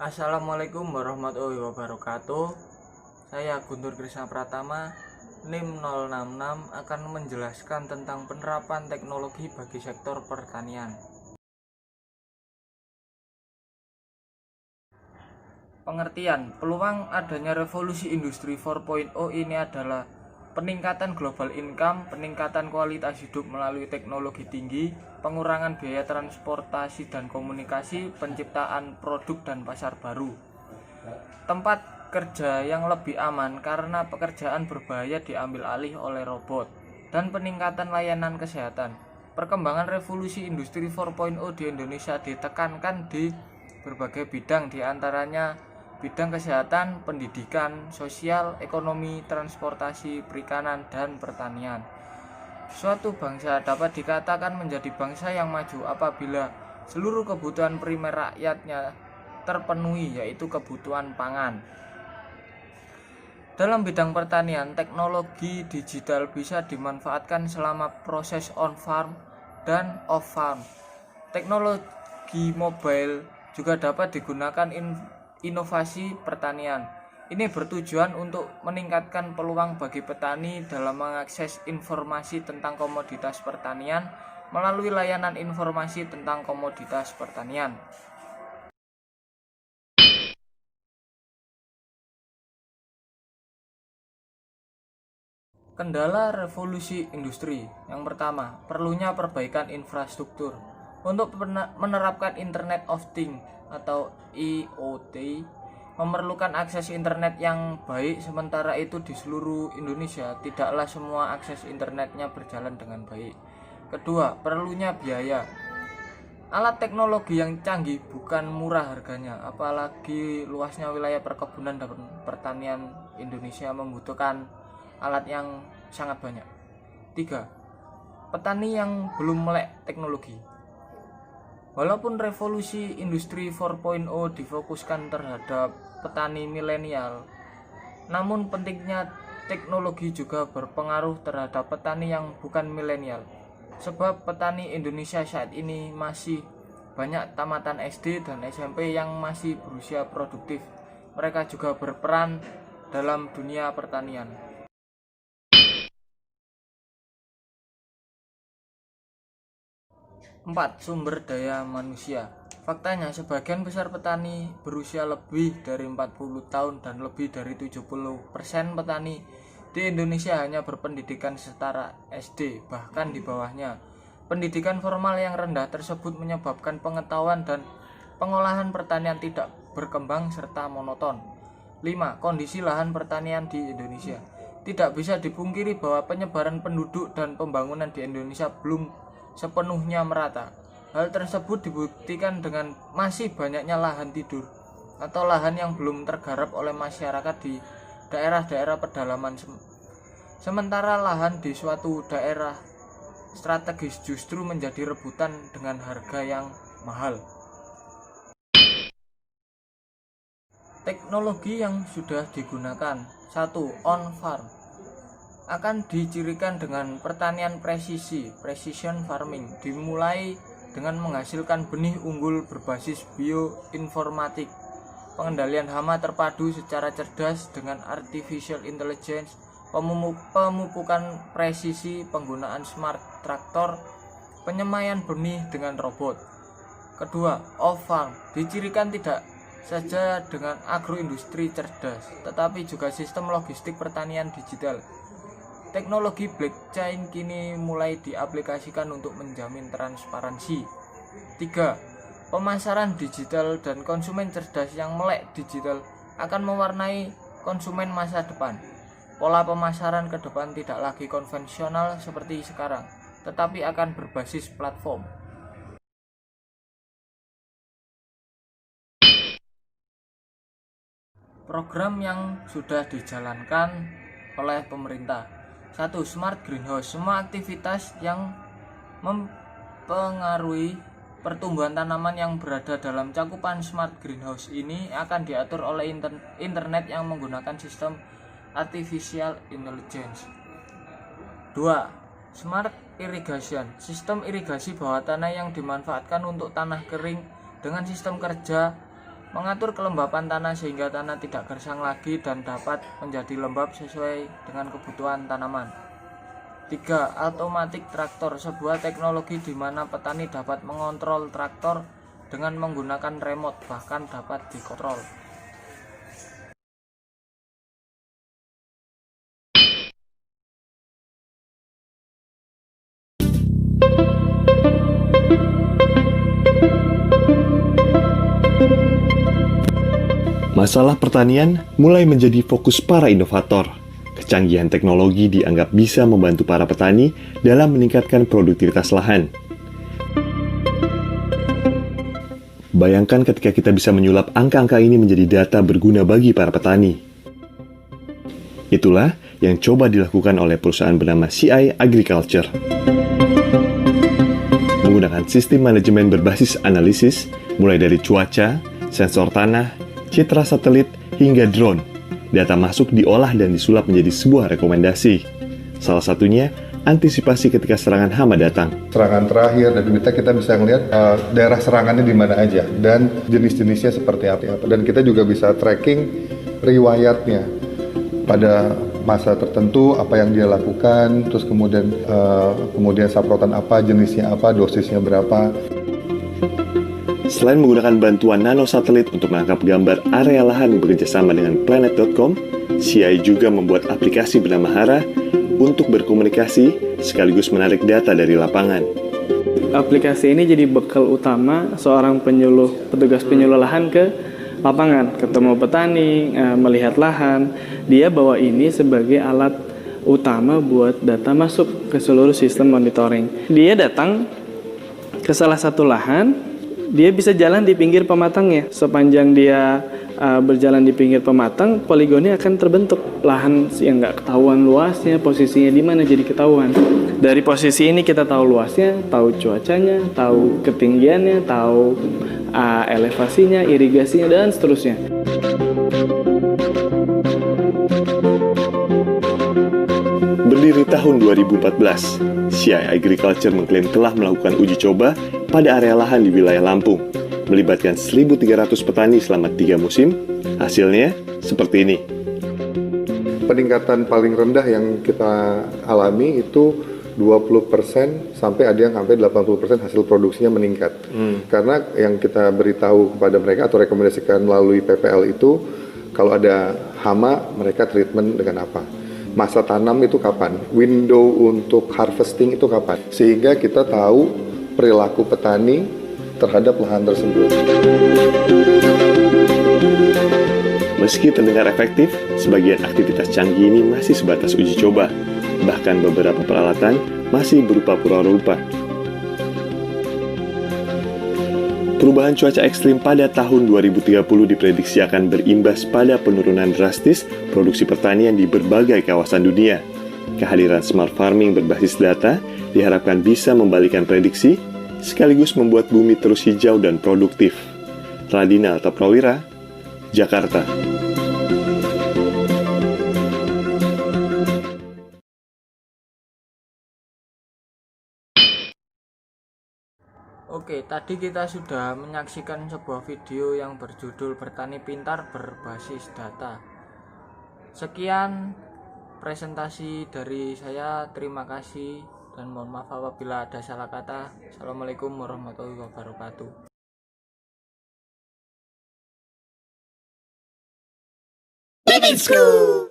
Assalamualaikum warahmatullahi wabarakatuh. Saya Guntur Krisna Pratama, NIM 066 akan menjelaskan tentang penerapan teknologi bagi sektor pertanian. Pengertian, peluang adanya revolusi industri 4.0 ini adalah peningkatan global income, peningkatan kualitas hidup melalui teknologi tinggi, pengurangan biaya transportasi dan komunikasi, penciptaan produk dan pasar baru. Tempat kerja yang lebih aman karena pekerjaan berbahaya diambil alih oleh robot, dan peningkatan layanan kesehatan. Perkembangan revolusi industri 4.0 di Indonesia ditekankan di berbagai bidang, diantaranya bidang kesehatan, pendidikan, sosial, ekonomi, transportasi, perikanan, dan pertanian. Suatu bangsa dapat dikatakan menjadi bangsa yang maju apabila seluruh kebutuhan primer rakyatnya terpenuhi, yaitu kebutuhan pangan. Dalam bidang pertanian, teknologi digital bisa dimanfaatkan selama proses on-farm dan off-farm. Teknologi mobile juga dapat digunakan inovasi pertanian. Ini bertujuan untuk meningkatkan peluang bagi petani dalam mengakses informasi tentang komoditas pertanian melalui layanan informasi tentang komoditas pertanian. Kendala revolusi industri. Yang pertama, perlunya perbaikan infrastruktur. Untuk menerapkan Internet of Things atau IoT, memerlukan akses internet yang baik. Sementara itu di seluruh Indonesia tidaklah semua akses internetnya berjalan dengan baik. Kedua, perlunya biaya. Alat teknologi yang canggih bukan murah harganya, apalagi luasnya wilayah perkebunan dan pertanian Indonesia membutuhkan alat yang sangat banyak. 3. Petani yang belum melek teknologi. Walaupun revolusi industri 4.0 difokuskan terhadap petani milenial, namun pentingnya teknologi juga berpengaruh terhadap petani yang bukan milenial. Sebab petani Indonesia saat ini masih banyak tamatan SD dan SMP yang masih berusia produktif. Mereka juga berperan dalam dunia pertanian. 4. Sumber daya manusia. Faktanya, sebagian besar petani berusia lebih dari 40 tahun dan lebih dari 70% petani di Indonesia hanya berpendidikan setara SD, bahkan di bawahnya. Pendidikan formal yang rendah tersebut menyebabkan pengetahuan dan pengolahan pertanian tidak berkembang serta monoton. 5. Kondisi lahan pertanian di Indonesia. Tidak bisa dipungkiri bahwa penyebaran penduduk dan pembangunan di Indonesia belum sepenuhnya merata. Hal tersebut dibuktikan dengan masih banyaknya lahan tidur atau lahan yang belum tergarap oleh masyarakat di daerah-daerah pedalaman. Sementara lahan di suatu daerah strategis justru menjadi rebutan dengan harga yang mahal. Teknologi yang sudah digunakan. 1. On-farm akan dicirikan dengan pertanian presisi, precision farming, dimulai dengan menghasilkan benih unggul berbasis bioinformatik, pengendalian hama terpadu secara cerdas dengan artificial intelligence, pemupukan presisi, penggunaan smart traktor, penyemaian benih dengan robot. Kedua, off-farm dicirikan tidak saja dengan agroindustri cerdas, tetapi juga sistem logistik pertanian digital. Teknologi blockchain kini mulai diaplikasikan untuk menjamin transparansi. 3. Pemasaran digital dan konsumen cerdas yang melek digital akan mewarnai konsumen masa depan. Pola pemasaran ke depan tidak lagi konvensional seperti sekarang, tetapi akan berbasis platform. Program yang sudah dijalankan oleh pemerintah. 1. Smart greenhouse. Semua aktivitas yang mempengaruhi pertumbuhan tanaman yang berada dalam cakupan smart greenhouse ini akan diatur oleh internet yang menggunakan sistem artificial intelligence. 2. Smart irrigation. Sistem irigasi bawah tanah yang dimanfaatkan untuk tanah kering dengan sistem kerja mengatur kelembapan tanah sehingga tanah tidak gersang lagi dan dapat menjadi lembab sesuai dengan kebutuhan tanaman. 3. Automatic traktor, sebuah teknologi di mana petani dapat mengontrol traktor dengan menggunakan remote, bahkan dapat dikontrol. Masalah pertanian mulai menjadi fokus para inovator. Kecanggihan teknologi dianggap bisa membantu para petani dalam meningkatkan produktivitas lahan. Bayangkan ketika kita bisa menyulap angka-angka ini menjadi data berguna bagi para petani. Itulah yang coba dilakukan oleh perusahaan bernama CI Agriculture. Menggunakan sistem manajemen berbasis analisis, mulai dari cuaca, sensor tanah, citra satelit, hingga drone. Data masuk diolah dan disulap menjadi sebuah rekomendasi. Salah satunya, antisipasi ketika serangan hama datang. Serangan terakhir dan kita bisa melihat daerah serangannya di mana aja dan jenis-jenisnya seperti apa. Dan kita juga bisa tracking riwayatnya pada masa tertentu, apa yang dia lakukan, terus kemudian semprotan apa, jenisnya apa, dosisnya berapa. Selain menggunakan bantuan nanosatelit untuk menangkap gambar area lahan bekerjasama dengan Planet.com, CI juga membuat aplikasi bernama Hara untuk berkomunikasi sekaligus menarik data dari lapangan. Aplikasi ini jadi bekal utama seorang petugas penyuluh lahan ke lapangan, ketemu petani, melihat lahan. Dia bawa ini sebagai alat utama buat data masuk ke seluruh sistem monitoring. Dia datang ke salah satu lahan, dia bisa jalan di pinggir pematangnya. Sepanjang dia berjalan di pinggir pematang, poligonnya akan terbentuk. Lahan yang nggak ketahuan luasnya, posisinya di mana jadi ketahuan. Dari posisi ini kita tahu luasnya, tahu cuacanya, tahu ketinggiannya, tahu elevasinya, irigasinya, dan seterusnya. Berdiri tahun 2014, CI Agriculture mengklaim telah melakukan uji coba pada area lahan di wilayah Lampung, melibatkan 1.300 petani selama 3 musim. Hasilnya seperti ini. Peningkatan paling rendah yang kita alami itu 20% sampai ada yang sampai 80% hasil produksinya meningkat. Karena yang kita beritahu kepada mereka atau rekomendasikan melalui PPL itu, kalau ada hama, mereka treatment dengan apa. Masa tanam itu kapan, window untuk harvesting itu kapan, sehingga kita tahu perilaku petani terhadap lahan tersebut. Meski terdengar efektif, sebagian aktivitas canggih ini masih sebatas uji coba. Bahkan beberapa peralatan masih berupa pura-rupa. Perubahan cuaca ekstrim pada tahun 2030 diprediksi akan berimbas pada penurunan drastis produksi pertanian di berbagai kawasan dunia. Kehadiran smart farming berbasis data diharapkan bisa membalikan prediksi, sekaligus membuat bumi terus hijau dan produktif. Radina Altaprawira, Jakarta. Oke, tadi kita sudah menyaksikan sebuah video yang berjudul Bertani Pintar Berbasis Data. Sekian presentasi dari saya, terima kasih dan mohon maaf apabila ada salah kata. Assalamualaikum warahmatullahi wabarakatuh. Living School.